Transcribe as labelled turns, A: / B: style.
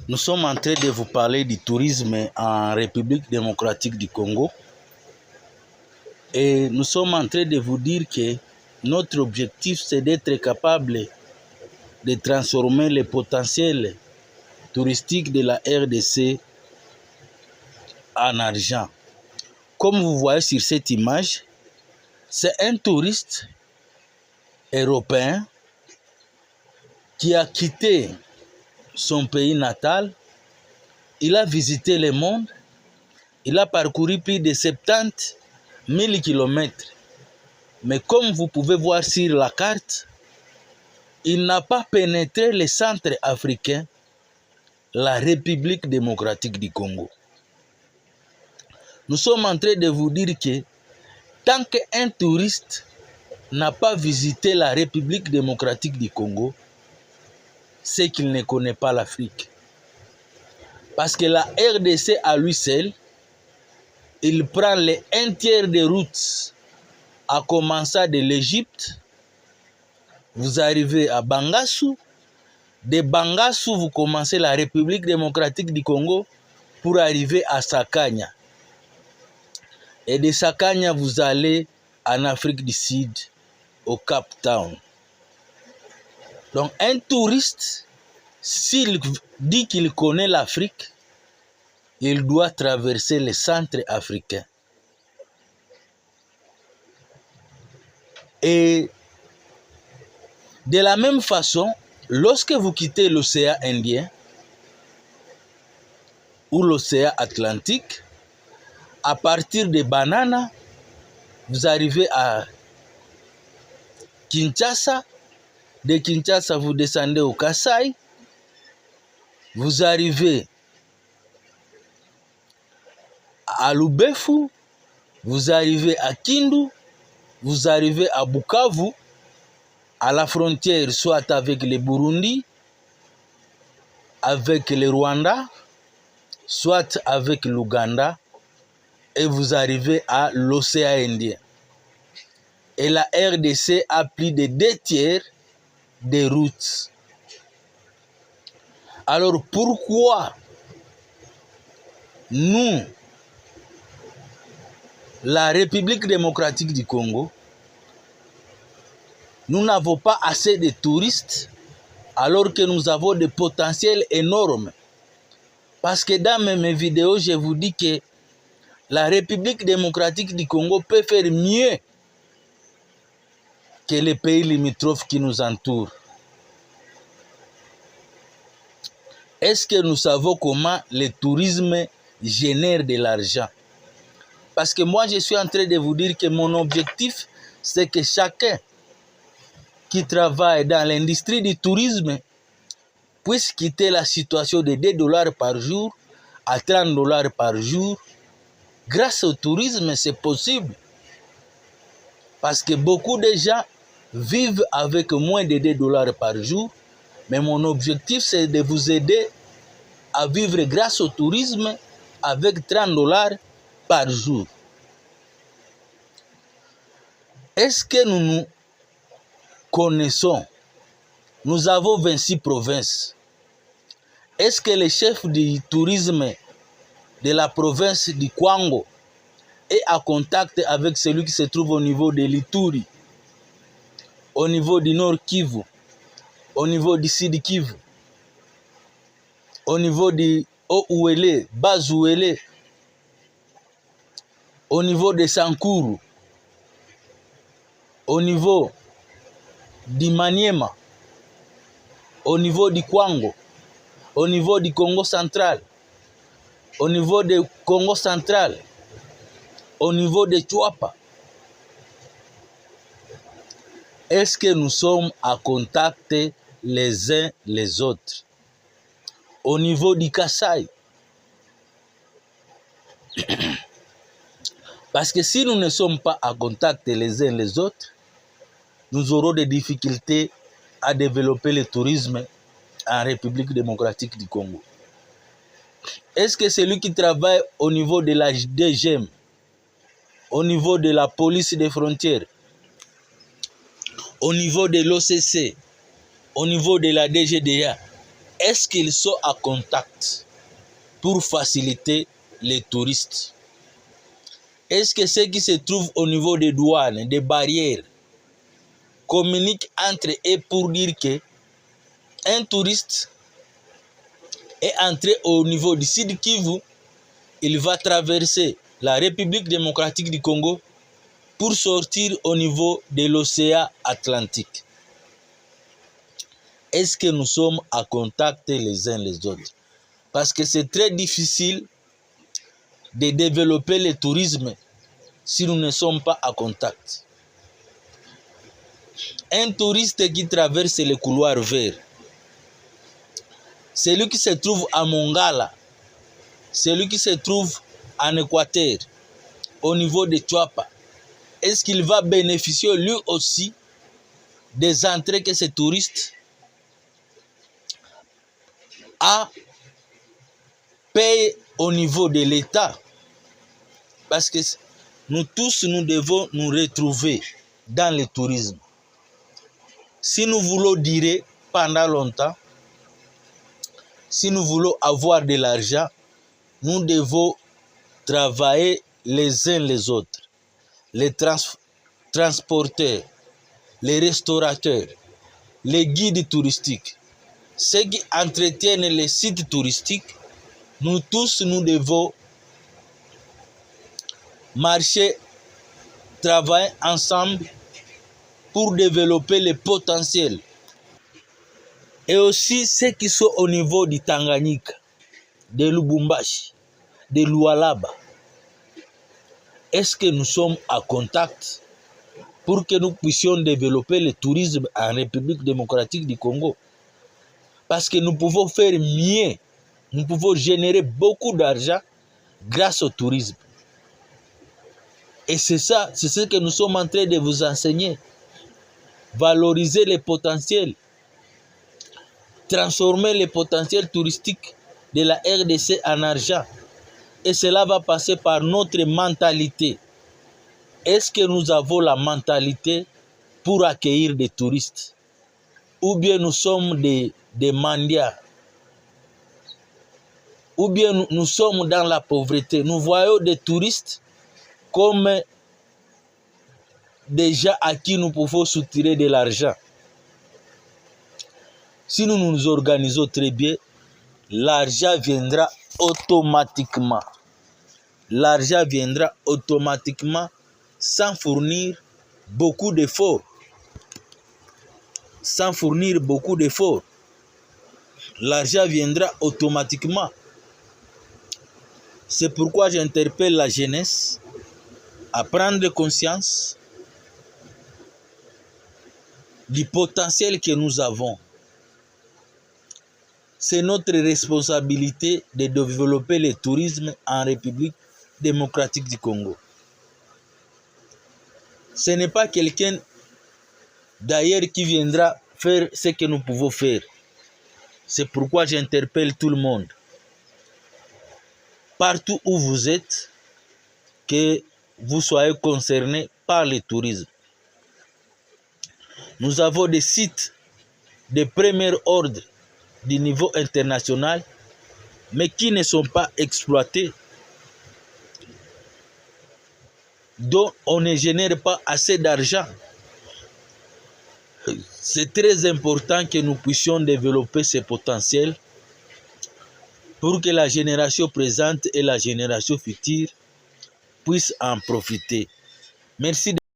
A: Nous sommes en train de vous parler du tourisme en République démocratique du Congo. Et nous sommes en train de vous dire que notre objectif, c'est d'être capable de transformer le potentiel touristique de la RDC en argent. Comme vous voyez sur cette image, c'est un touriste européen qui a quitté son pays natal. Il a visité le monde. Il a parcouru plus de 70 000 kilomètres. Mais comme vous pouvez voir sur la carte, il n'a pas pénétré le centre africain, la République démocratique du Congo. Nous sommes en train de vous dire que tant qu'un touriste n'a pas visité la République démocratique du Congo, c'est qu'il ne connaît pas l'Afrique. Parce que la RDC à lui seul, il prend les 1/3 des routes, à commencer de l'Égypte, vous arrivez à Bangassou, de Bangassou, vous commencez la République démocratique du Congo pour arriver à Sakanya. Et de Sakanya, vous allez en Afrique du Sud, au Cap Town. Donc un touriste, s'il dit qu'il connaît l'Afrique, il doit traverser le centre africain. Et de la même façon, lorsque vous quittez l'océan Indien ou l'océan Atlantique, à partir de Banana, vous arrivez à Kinshasa. De Kinshasa, vous descendez au Kasaï. Vous arrivez à Lubefu. Vous arrivez à Kindu. Vous arrivez à Bukavu, à la frontière soit avec le Burundi, avec le Rwanda, soit avec l'Ouganda, et vous arrivez à l'océan Indien. Et la RDC a plus de 2/3 des routes. Alors pourquoi nous, la République démocratique du Congo, nous n'avons pas assez de touristes alors que nous avons des potentiels énormes? Parce que dans mes vidéos, je vous dis que la République démocratique du Congo peut faire mieux que les pays limitrophes qui nous entourent. Est-ce que nous savons comment le tourisme génère de l'argent? Parce que moi, je suis en train de vous dire que mon objectif, c'est que chacun qui travaille dans l'industrie du tourisme puisse quitter la situation de 2 $ par jour à 30 $ par jour. Grâce au tourisme, c'est possible. Parce que beaucoup de gens vivent avec moins de 2 $ par jour. Mais mon objectif, c'est de vous aider à vivre grâce au tourisme avec 30 $ par jour. Est-ce que nous nous connaissons? Nous avons 26 provinces. Est-ce que le chef du tourisme de la province du Kwango est en contact avec celui qui se trouve au niveau de l'Ituri, au niveau du Nord Kivu, au niveau du Sud Kivu, au niveau du Haut-Ouélé, Bas-Ouélé, au niveau de Sankuru, au niveau du Maniema, au niveau du Kwango, au niveau du Congo central, au niveau du Congo central, au niveau de Chouapa? Est-ce que nous sommes en contact les uns les autres? Au niveau du Kasaï. Parce que si nous ne sommes pas en contact les uns les autres, nous aurons des difficultés à développer le tourisme en République démocratique du Congo. Est-ce que celui qui travaille au niveau de la DGM, au niveau de la police des frontières, au niveau de l'OCC, au niveau de la DGDA, est-ce qu'ils sont à contact pour faciliter les touristes? Est-ce que ceux qui se trouvent au niveau des douanes, des barrières, communiquent entre eux pour dire que un touriste est entré au niveau du Sud Kivu, il va traverser la République démocratique du Congo pour sortir au niveau de l'océan Atlantique? Est-ce que nous sommes à contact les uns les autres? Parce que c'est très difficile de développer le tourisme si nous ne sommes pas à contact. Un touriste qui traverse le couloir vert, celui qui se trouve à Mongala, celui qui se trouve en Équateur, au niveau de Tchouapa, est-ce qu'il va bénéficier lui aussi des entrées que ce touriste a payé au niveau de l'État? Parce que nous tous, nous devons nous retrouver dans le tourisme. Si nous voulons durer pendant longtemps, si nous voulons avoir de l'argent, nous devons travailler les uns les autres. Les transporteurs, les restaurateurs, les guides touristiques, ceux qui entretiennent les sites touristiques, nous tous, nous devons marcher, travailler ensemble pour développer le potentiel. Et aussi ceux qui sont au niveau du Tanganyika, de Lubumbashi, de Lualaba. Est-ce que nous sommes à contact pour que nous puissions développer le tourisme en République démocratique du Congo? Parce que nous pouvons faire mieux, nous pouvons générer beaucoup d'argent grâce au tourisme. Et c'est ça, c'est ce que nous sommes en train de vous enseigner. Valoriser les potentiels, transformer les potentiels touristiques de la RDC en argent. Et cela va passer par notre mentalité. Est-ce que nous avons la mentalité pour accueillir des touristes? Ou bien nous sommes des mendiants? Ou bien nous sommes dans la pauvreté? Nous voyons des touristes comme des gens à qui nous pouvons soutirer de l'argent. Si nous nous organisons très bien, l'argent viendra automatiquement. L'argent viendra automatiquement sans fournir beaucoup d'efforts. Sans fournir beaucoup d'efforts. L'argent viendra automatiquement. C'est pourquoi j'interpelle la jeunesse à prendre conscience du potentiel que nous avons. C'est notre responsabilité de développer le tourisme en République démocratique du Congo. Ce n'est pas quelqu'un d'ailleurs qui viendra faire ce que nous pouvons faire. C'est pourquoi j'interpelle tout le monde. Partout où vous êtes, que vous soyez concernés par le tourisme. Nous avons des sites de premier ordre du niveau international, mais qui ne sont pas exploités, dont on ne génère pas assez d'argent. C'est très important que nous puissions développer ce potentiel pour que la génération présente et la génération future puissent en profiter. Merci.